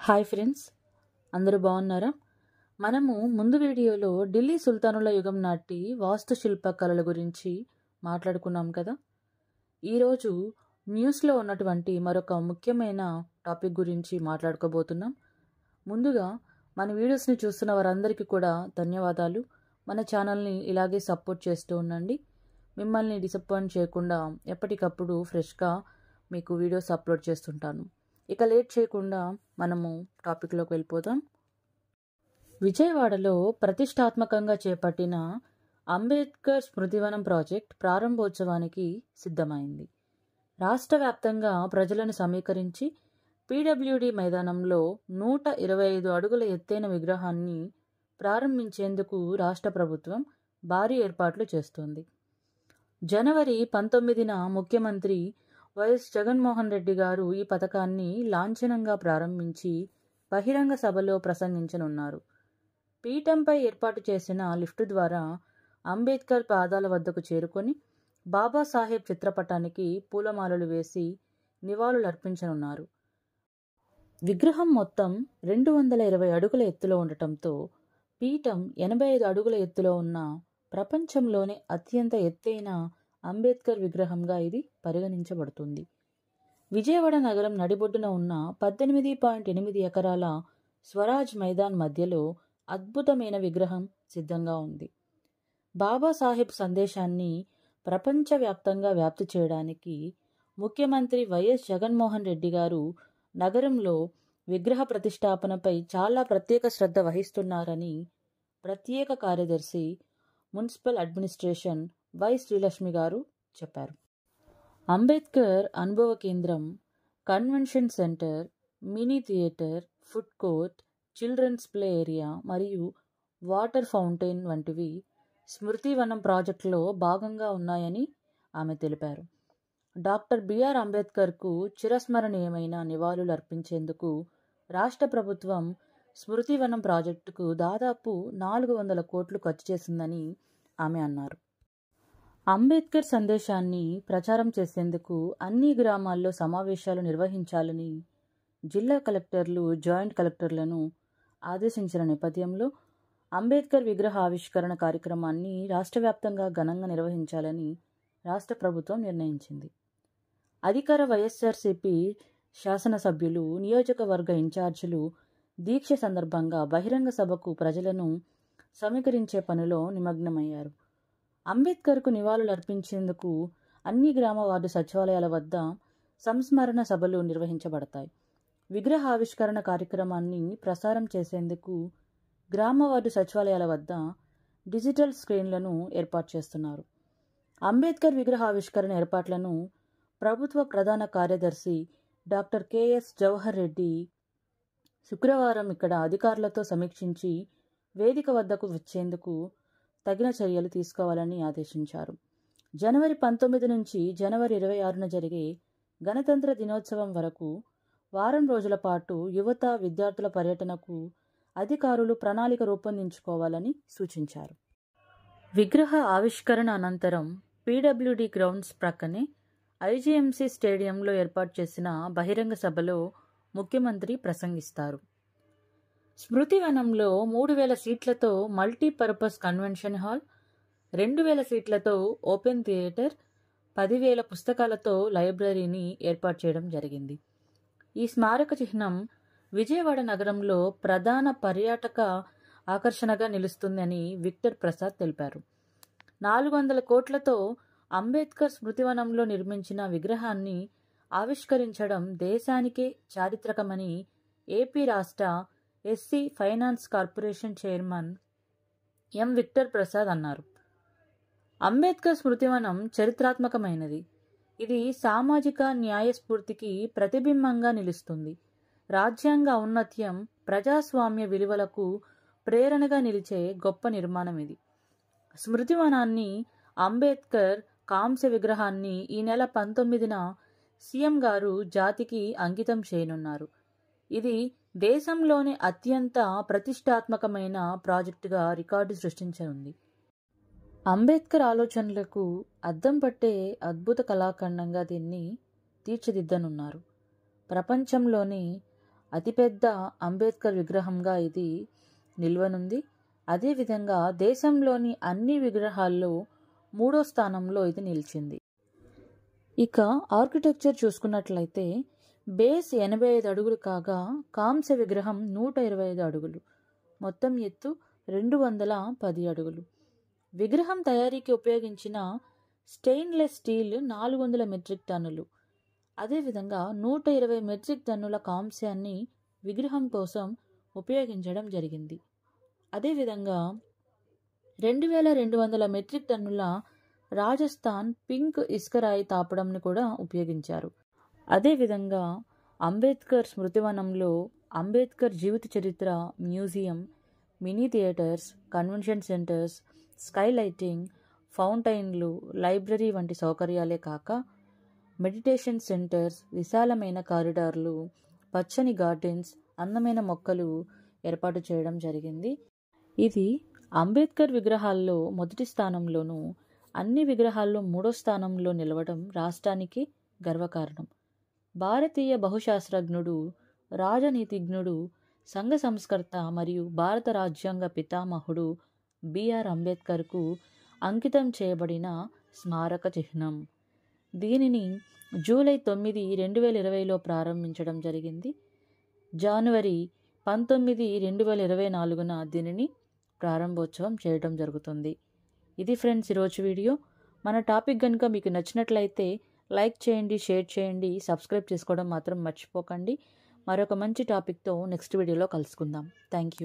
Hi friends, అందరూ బాగున్నారా? మనము ముందు వీడియోలో ఢిల్లీ సుల్తానుల యుగం నాటి వాస్తుశిల్ప కళల గురించి మాట్లాడుకున్నాం కదా. ఈరోజు న్యూస్లో ఉన్నటువంటి మరొక ముఖ్యమైన టాపిక్ గురించి మాట్లాడుకోబోతున్నాం. ముందుగా మన వీడియోస్ని చూస్తున్న వారందరికీ కూడా ధన్యవాదాలు. మన ఛానల్ని ఇలాగే సపోర్ట్ చేస్తూ ఉండండి. మిమ్మల్ని డిసప్పాయింట్ చేయకుండా ఎప్పటికప్పుడు ఫ్రెష్గా మీకు వీడియోస్ అప్లోడ్ చేస్తుంటాను. ఇక లేట్ చేయకుండా మనము టాపిక్లోకి వెళ్ళిపోదాం. విజయవాడలో ప్రతిష్టాత్మకంగా చేపట్టిన అంబేద్కర్ స్మృతివనం ప్రాజెక్ట్ ప్రారంభోత్సవానికి సిద్ధమైంది. రాష్ట్ర వ్యాప్తంగా ప్రజలను సమీకరించి పీడబ్ల్యూడీ మైదానంలో 125 అడుగుల ఎత్తైన విగ్రహాన్ని ప్రారంభించేందుకు రాష్ట్ర ప్రభుత్వం భారీ ఏర్పాట్లు చేస్తోంది. జనవరి 19న ముఖ్యమంత్రి వైఎస్ జగన్మోహన్ రెడ్డి గారు ఈ పథకాన్ని లాంఛనంగా ప్రారంభించి బహిరంగ సభలో ప్రసంగించనున్నారు. పీఠంపై ఏర్పాటు చేసిన లిఫ్ట్ ద్వారా అంబేద్కర్ పాదాల వద్దకు చేరుకొని బాబాసాహెబ్ చిత్రపటానికి పూలమాలలు వేసి నివాళులర్పించనున్నారు. విగ్రహం మొత్తం 220 అడుగుల ఎత్తులో ఉండటంతో పీఠం 85 అడుగుల ఎత్తులో ఉన్న ప్రపంచంలోనే అత్యంత ఎత్తైన అంబేద్కర్ విగ్రహంగా ఇది పరిగణించబడుతుంది. విజయవాడ నగరం నడిబొడ్డున ఉన్న 18.8 ఎకరాల స్వరాజ్ మైదాన్ మధ్యలో అద్భుతమైన విగ్రహం సిద్ధంగా ఉంది. బాబాసాహెబ్ సందేశాన్ని ప్రపంచవ్యాప్తంగా వ్యాప్తి చేయడానికి ముఖ్యమంత్రి వైఎస్ జగన్మోహన్ రెడ్డి గారు నగరంలో విగ్రహ ప్రతిష్టాపనపై చాలా ప్రత్యేక శ్రద్ధ వహిస్తున్నారని ప్రత్యేక కార్యదర్శి మున్సిపల్ అడ్మినిస్ట్రేషన్ వై శ్రీలక్ష్మి గారు చెప్పారు. అంబేద్కర్ అనుభవ కేంద్రం, convention centre, mini theatre, food court, children's play area మరియు వాటర్ ఫౌంటైన్ వంటివి స్మృతివనం ప్రాజెక్టులో భాగంగా ఉన్నాయని ఆమె తెలిపారు. డాక్టర్ బిఆర్ అంబేద్కర్కు చిరస్మరణీయమైన నివాళులు అర్పించేందుకు రాష్ట్ర ప్రభుత్వం స్మృతివనం ప్రాజెక్టుకు దాదాపు 400 కోట్లు ఖర్చు చేసిందని ఆమె అన్నారు. అంబేద్కర్ సందేశాన్ని ప్రచారం చేసేందుకు అన్ని గ్రామాల్లో సమావేశాలు నిర్వహించాలని జిల్లా కలెక్టర్లు, జాయింట్ కలెక్టర్లను ఆదేశించిన నేపథ్యంలో అంబేద్కర్ విగ్రహ ఆవిష్కరణ కార్యక్రమాన్ని రాష్ట్ర వ్యాప్తంగా ఘనంగా నిర్వహించాలని రాష్ట్ర ప్రభుత్వం నిర్ణయించింది. అధికార వైఎస్ఆర్సీపీ శాసనసభ్యులు, నియోజకవర్గ ఇన్ఛార్జీలు దీక్ష సందర్భంగా బహిరంగ సభకు ప్రజలను సమీకరించే పనిలో నిమగ్నమయ్యారు. అంబేద్కర్కు నివాళులు అర్పించేందుకు అన్ని గ్రామ వార్డు సచివాలయాల వద్ద సంస్మరణ సభలు నిర్వహించబడతాయి. విగ్రహ ఆవిష్కరణ కార్యక్రమాన్ని ప్రసారం చేసేందుకు గ్రామ వార్డు సచివాలయాల వద్ద డిజిటల్ స్క్రీన్లను ఏర్పాటు చేస్తున్నారు. అంబేద్కర్ విగ్రహ ఆవిష్కరణ ఏర్పాట్లను ప్రభుత్వ ప్రధాన కార్యదర్శి డాక్టర్ కెఎస్ జవహర్ రెడ్డి శుక్రవారం ఇక్కడ అధికారులతో సమీక్షించి వేదిక వద్దకు వచ్చేందుకు తగిన చర్యలు తీసుకోవాలని ఆదేశించారు. జనవరి 19 నుంచి జనవరి 26న జరిగే గణతంత్ర దినోత్సవం వరకు వారం రోజుల పాటు యువత, విద్యార్థుల పర్యటనకు అధికారులు ప్రణాళిక రూపొందించుకోవాలని సూచించారు. విగ్రహ ఆవిష్కరణ అనంతరం పీడబ్ల్యూడీ గ్రౌండ్స్ ప్రక్కనే ఐజీఎంసీ స్టేడియంలో ఏర్పాటు చేసిన బహిరంగ సభలో ముఖ్యమంత్రి ప్రసంగిస్తారు. స్మృతివనంలో 3000 సీట్లతో మల్టీపర్పస్ కన్వెన్షన్ హాల్, 2000 సీట్లతో ఓపెన్ థియేటర్, 10,000 పుస్తకాలతో లైబ్రరీని ఏర్పాటు చేయడం జరిగింది. ఈ స్మారక చిహ్నం విజయవాడ నగరంలో ప్రధాన పర్యాటక ఆకర్షణగా నిలుస్తుందని విక్టర్ ప్రసాద్ తెలిపారు. 400 కోట్లతో అంబేద్కర్ స్మృతివనంలో నిర్మించిన విగ్రహాన్ని ఆవిష్కరించడం దేశానికే చారిత్రకమని ఏపీ రాష్ట్ర SC finance corporation chairman M Victor Prasad అన్నారు. అంబేద్కర్ స్మృతివనం చరిత్రాత్మకమైనది. ఇది సామాజిక న్యాయ స్ఫూర్తికి ప్రతిబింబంగా నిలుస్తుంది. రాజ్యాంగ ఔన్నత్యం, ప్రజాస్వామ్య విలువలకు ప్రేరణగా నిలిచే గొప్ప నిర్మాణం ఇది. స్మృతివనాన్ని, అంబేద్కర్ కాంస్య విగ్రహాన్ని ఈ నెల 19న సీఎం గారు జాతికి అంకితం చేయనున్నారు. ఇది దేశంలోనే అత్యంత ప్రతిష్టాత్మకమైన ప్రాజెక్టుగా రికార్డు సృష్టించనుంది. అంబేద్కర్ ఆలోచనలకు అద్దం పట్టే అద్భుత కళాఖండంగా దీన్ని తీర్చిదిద్దనున్నారు. ప్రపంచంలోని అతిపెద్ద అంబేద్కర్ విగ్రహంగా ఇది నిల్వనుంది. అదేవిధంగా దేశంలోని అన్ని విగ్రహాల్లో 3వ స్థానంలో ఇది నిలిచింది. ఇక ఆర్కిటెక్చర్ చూసుకున్నట్లయితే బేస్ 85 అడుగులు కాగా కాంస్య విగ్రహం 125 అడుగులు, మొత్తం ఎత్తు 210 అడుగులు. విగ్రహం తయారీకి ఉపయోగించిన స్టెయిన్లెస్ స్టీల్ 400 మెట్రిక్ టన్నులు. అదేవిధంగా 120 మెట్రిక్ టన్నుల కాంస్యాన్ని విగ్రహం కోసం ఉపయోగించడం జరిగింది. అదేవిధంగా 2200 మెట్రిక్ టన్నుల రాజస్థాన్ పింక్ ఇసుకరాయి తాపడంని కూడా ఉపయోగించారు. అదేవిధంగా అంబేద్కర్ స్మృతివనంలో అంబేద్కర్ జీవిత చరిత్ర museum, mini theatres, convention centres, sky lighting, ఫౌంటైన్లు, లైబ్రరీ వంటి సౌకర్యాలే కాక మెడిటేషన్ సెంటర్స్, విశాలమైన కారిడార్లు, పచ్చని గార్డెన్స్, అందమైన మొక్కలు ఏర్పాటు చేయడం జరిగింది. ఇది అంబేద్కర్ విగ్రహాల్లో మొదటి స్థానంలోనూ, అన్ని విగ్రహాల్లో 3వ స్థానంలో నిలవడం రాష్ట్రానికి గర్వకారణం. భారతీయ బహుశాస్త్రజ్ఞుడు, రాజనీతిజ్ఞుడు, సంఘ సంస్కర్త మరియు భారత రాజ్యాంగ పితామహుడు బిఆర్ అంబేద్కర్కు అంకితం చేయబడిన స్మారక చిహ్నం. దీనిని జూలై 9, 2020లో ప్రారంభించడం జరిగింది. జనవరి 19, 2024న దీనిని ప్రారంభోత్సవం చేయడం జరుగుతుంది. ఇది ఫ్రెండ్స్ ఈరోజు వీడియో. మన టాపిక్ కనుక మీకు నచ్చినట్లయితే లైక్ చేయండి, షేర్ చేయండి, సబ్స్క్రైబ్ చేసుకోవడం మాత్రం మర్చిపోకండి. మరొక మంచి టాపిక్తో నెక్స్ట్ వీడియోలో కలుసుకుందాం. Thank you.